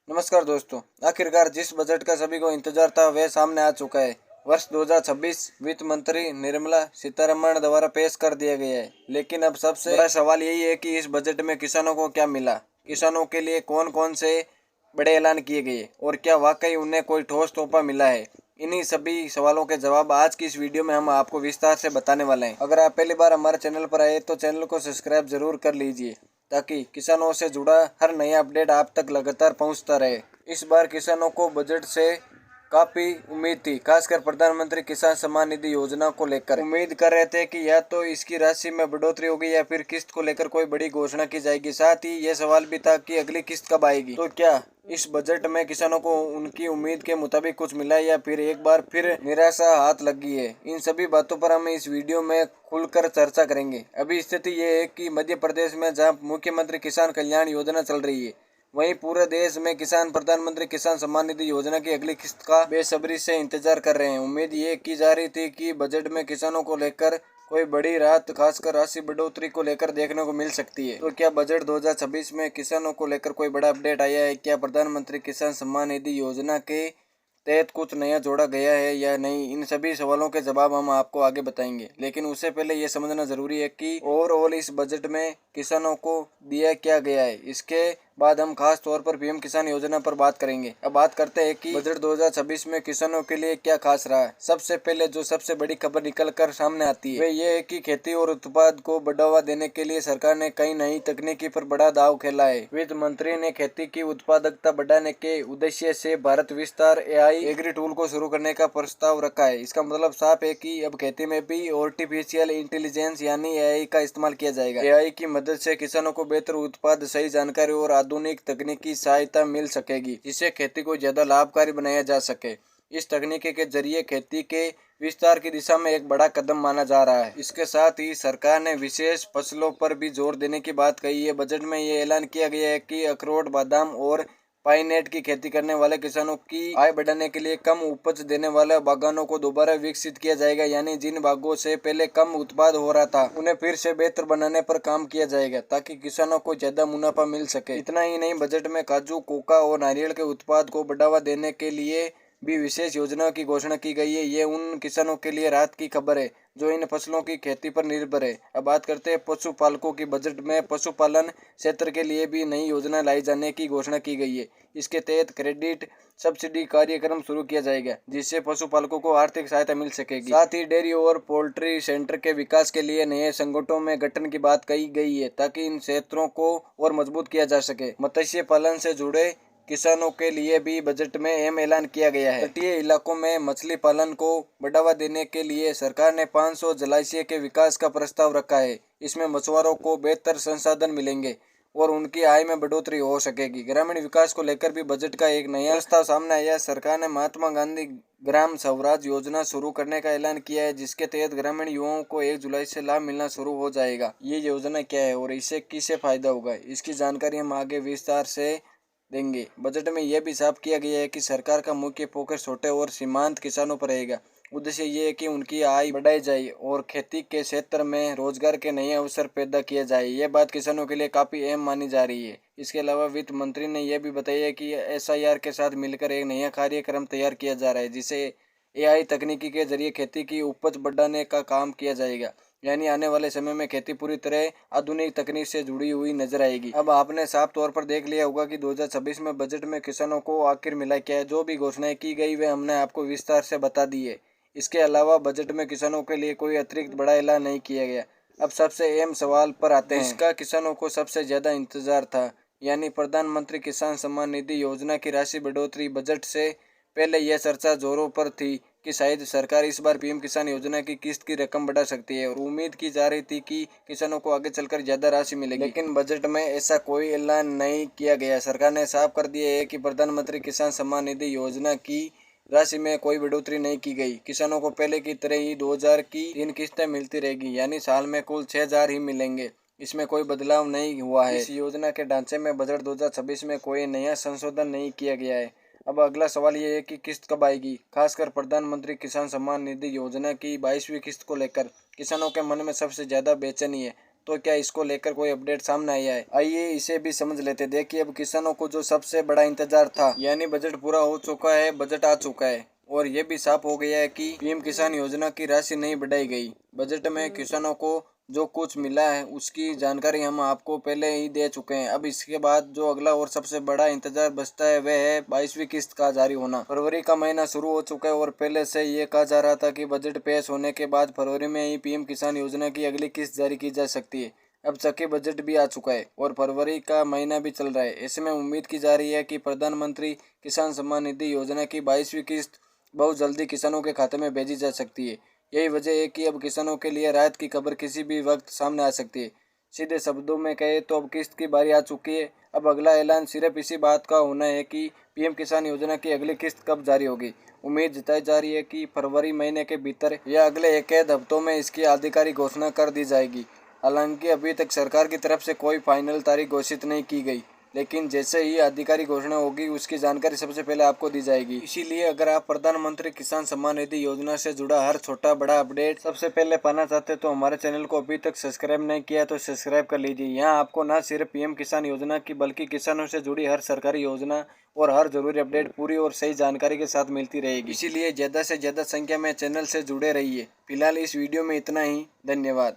नमस्कार दोस्तों, आखिरकार जिस बजट का सभी को इंतजार था वह सामने आ चुका है। वर्ष 2026 वित्त मंत्री निर्मला सीतारमण द्वारा पेश कर दिया गया है। लेकिन अब सबसे बड़ा सवाल यही है कि इस बजट में किसानों को क्या मिला, किसानों के लिए कौन कौन से बड़े ऐलान किए गए और क्या वाकई उन्हें कोई ठोस तोहफा मिला है। इन्हीं सभी सवालों के जवाब आज की इस वीडियो में हम आपको विस्तार से बताने वाले हैं। अगर आप पहली बार हमारे चैनल पर आए तो चैनल को सब्सक्राइब जरूर कर लीजिए ताकि किसानों से जुड़ा हर नया अपडेट आप तक लगातार पहुंचता रहे। इस बार किसानों को बजट से काफी उम्मीद थी, खासकर प्रधानमंत्री किसान सम्मान निधि योजना को लेकर। उम्मीद कर रहे थे कि या तो इसकी राशि में बढ़ोतरी होगी या फिर किस्त को लेकर कोई बड़ी घोषणा की जाएगी। साथ ही यह सवाल भी था कि अगली किस्त कब आएगी। तो क्या इस बजट में किसानों को उनकी उम्मीद के मुताबिक कुछ मिला है या फिर एक बार फिर निराशा हाथ लगी है। इन सभी बातों पर हम इस वीडियो में खुलकर चर्चा करेंगे। अभी स्थिति ये है कि मध्य प्रदेश में जहां मुख्यमंत्री किसान कल्याण योजना चल रही है, वहीं पूरे देश में किसान प्रधानमंत्री किसान सम्मान निधि योजना की अगली किस्त का बेसब्री से इंतजार कर रहे हैं। उम्मीद ये की जा रही थी कि बजट में किसानों को लेकर कोई बड़ी राहत, खासकर राशि बढ़ोतरी को लेकर देखने को मिल सकती है। तो क्या बजट 2026 में किसानों को लेकर कोई बड़ा अपडेट आया है? क्या प्रधानमंत्री किसान सम्मान निधि योजना के तहत कुछ नया जोड़ा गया है या नहीं? इन सभी सवालों के जवाब हम आपको आगे बताएंगे। लेकिन उससे पहले ये समझना जरूरी है कि ओवरऑल इस बजट में किसानों को दिया क्या गया है। इसके बाद हम खास तौर पर पीएम किसान योजना पर बात करेंगे। अब बात करते हैं कि बजट 2026 में किसानों के लिए क्या खास रहा है। सबसे पहले जो सबसे बड़ी खबर निकल कर सामने आती है वह ये है कि खेती और उत्पाद को बढ़ावा देने के लिए सरकार ने कई नई तकनीकी पर बड़ा दाव खेला है। वित्त मंत्री ने खेती की उत्पादकता बढ़ाने के उद्देश्य से भारत विस्तार एआई एग्री टूल को शुरू करने का प्रस्ताव रखा है। इसका मतलब साफ है कि अब खेती में भी आर्टिफिशियल इंटेलिजेंस यानी एआई का इस्तेमाल किया जाएगा। एआई की मदद से किसानों को बेहतर उत्पाद, सही जानकारी और आधुनिक तकनीकी सहायता मिल सकेगी, जिससे खेती को ज्यादा लाभकारी बनाया जा सके। इस तकनीकी के जरिए खेती के विस्तार की दिशा में एक बड़ा कदम माना जा रहा है। इसके साथ ही सरकार ने विशेष फसलों पर भी जोर देने की बात कही है। बजट में ये ऐलान किया गया है कि अखरोट, बादाम और पाइनएट की खेती करने वाले किसानों की आय बढ़ाने के लिए कम उपज देने वाले बागानों को दोबारा विकसित किया जाएगा। यानी जिन बागों से पहले कम उत्पाद हो रहा था उन्हें फिर से बेहतर बनाने पर काम किया जाएगा ताकि किसानों को ज्यादा मुनाफा मिल सके। इतना ही नहीं, बजट में काजू, कोका और नारियल के उत्पाद को बढ़ावा देने के लिए भी विशेष योजनाओं की घोषणा की गई है। ये उन किसानों के लिए राहत की खबर है जो इन फसलों की खेती पर निर्भर है। अब बात करते हैं पशुपालकों की। बजट में पशुपालन क्षेत्र के लिए भी नई योजना लाई जाने की घोषणा की गई है। इसके तहत क्रेडिट सब्सिडी कार्यक्रम शुरू किया जाएगा, जिससे पशुपालकों को आर्थिक सहायता मिल सकेगी। साथ ही डेयरी और पोल्ट्री सेंटर के विकास के लिए नए संगठनों में गठन की बात कही गई है ताकि इन क्षेत्रों को और मजबूत किया जा सके। मत्स्य पालन से जुड़े किसानों के लिए भी बजट में अहम ऐलान किया गया है। तटीय इलाकों में मछली पालन को बढ़ावा देने के लिए सरकार ने 500 जलाशय के विकास का प्रस्ताव रखा है। इसमें मछुआरों को बेहतर संसाधन मिलेंगे और उनकी आय में बढ़ोतरी हो सकेगी। ग्रामीण विकास को लेकर भी बजट का एक नया प्रस्ताव सामने आया। सरकार ने महात्मा गांधी ग्राम स्वराज योजना शुरू करने का ऐलान किया है, जिसके तहत ग्रामीण युवाओं को 1 जुलाई से लाभ मिलना शुरू हो जाएगा। ये योजना क्या है और इससे किसे फायदा होगा, इसकी जानकारी हम आगे विस्तार से देंगे। बजट में यह भी साफ किया गया है कि सरकार का मुख्य फोकस छोटे और सीमांत किसानों पर रहेगा। उद्देश्य ये है कि उनकी आय बढ़ाई जाए और खेती के क्षेत्र में रोजगार के नए अवसर पैदा किए जाए। यह बात किसानों के लिए काफी अहम मानी जा रही है। इसके अलावा वित्त मंत्री ने यह भी बताया कि एसआईआर के साथ मिलकर एक नया कार्यक्रम तैयार किया जा रहा है, जिसे एआई तकनीकी के जरिए खेती की उपज बढ़ाने का काम किया जाएगा। यानी आने वाले समय में खेती पूरी तरह आधुनिक तकनीक से जुड़ी हुई नजर आएगी। अब आपने साफ तौर पर देख लिया होगा कि 2026 में बजट में किसानों को आखिर मिला क्या है। जो भी घोषणाएं की गई वे हमने आपको विस्तार से बता दी है। इसके अलावा बजट में किसानों के लिए कोई अतिरिक्त बड़ा ऐलान नहीं किया गया। अब सबसे अहम सवाल पर आते हैं, इसका किसानों को सबसे ज्यादा इंतजार था, यानी प्रधानमंत्री किसान सम्मान निधि योजना की राशि बढ़ोतरी। बजट से पहले यह चर्चा जोरों पर थी कि शायद सरकार इस बार पीएम किसान योजना की किस्त की रकम बढ़ा सकती है और उम्मीद की जा रही थी कि किसानों को आगे चलकर ज्यादा राशि मिलेगी। लेकिन बजट में ऐसा कोई ऐलान नहीं किया गया। सरकार ने साफ कर दिया है कि प्रधानमंत्री किसान सम्मान निधि योजना की राशि में कोई बढ़ोतरी नहीं की गई। किसानों को पहले की तरह ही 2000 की 3 किस्तें मिलती रहेगी, यानी साल में कुल 6000 ही मिलेंगे। इसमें कोई बदलाव नहीं हुआ है। इस योजना के ढांचे में बजट 2026 में कोई नया संशोधन नहीं किया गया है। अब अगला सवाल ये है कि किस्त कब आएगी। खासकर प्रधानमंत्री किसान सम्मान निधि योजना की 22वीं किस्त को लेकर किसानों के मन में सबसे ज्यादा बेचैनी है। तो क्या इसको लेकर कोई अपडेट सामने आया है? आइए इसे भी समझ लेते। देखिए, अब किसानों को जो सबसे बड़ा इंतजार था, यानी बजट पूरा हो चुका है, बजट आ चुका है और ये भी साफ हो गया है कि पीएम किसान योजना की राशि नहीं बढ़ाई गई। बजट में किसानों को जो कुछ मिला है उसकी जानकारी हम आपको पहले ही दे चुके हैं। अब इसके बाद जो अगला और सबसे बड़ा इंतजार बचता है वह है 22वीं किस्त का जारी होना। फरवरी का महीना शुरू हो चुका है और पहले से ये कहा जा रहा था कि बजट पेश होने के बाद फरवरी में ही पीएम किसान योजना की अगली किस्त जारी की जा सकती है। अब चक्की बजट भी आ चुका है और फरवरी का महीना भी चल रहा है। ऐसे में उम्मीद की जा रही है कि प्रधानमंत्री किसान सम्मान निधि योजना की 22वीं किस्त बहुत जल्दी किसानों के खाते में भेजी जा सकती है। यही वजह है कि अब किसानों के लिए राहत की खबर किसी भी वक्त सामने आ सकती है। सीधे शब्दों में कहे तो अब किस्त की बारी आ चुकी है। अब अगला ऐलान सिर्फ इसी बात का होना है कि पीएम किसान योजना की अगली किस्त कब जारी होगी। उम्मीद जताई जा रही है कि फरवरी महीने के भीतर या अगले एक हफ्तों में इसकी आधिकारिक घोषणा कर दी जाएगी। हालांकि अभी तक सरकार की तरफ से कोई फाइनल तारीख घोषित नहीं की गई, लेकिन जैसे ही आधिकारिक घोषणा होगी उसकी जानकारी सबसे पहले आपको दी जाएगी। इसीलिए अगर आप प्रधानमंत्री किसान सम्मान निधि योजना से जुड़ा हर छोटा बड़ा अपडेट सबसे पहले पाना चाहते तो हमारे चैनल को अभी तक सब्सक्राइब नहीं किया तो सब्सक्राइब कर लीजिए। यहाँ आपको न सिर्फ पीएम किसान योजना की बल्कि किसानों से जुड़ी हर सरकारी योजना और हर जरूरी अपडेट पूरी और सही जानकारी के साथ मिलती रहेगी। इसीलिए ज्यादा से ज्यादा संख्या में चैनल से जुड़े रहिए। फिलहाल इस वीडियो में इतना ही। धन्यवाद।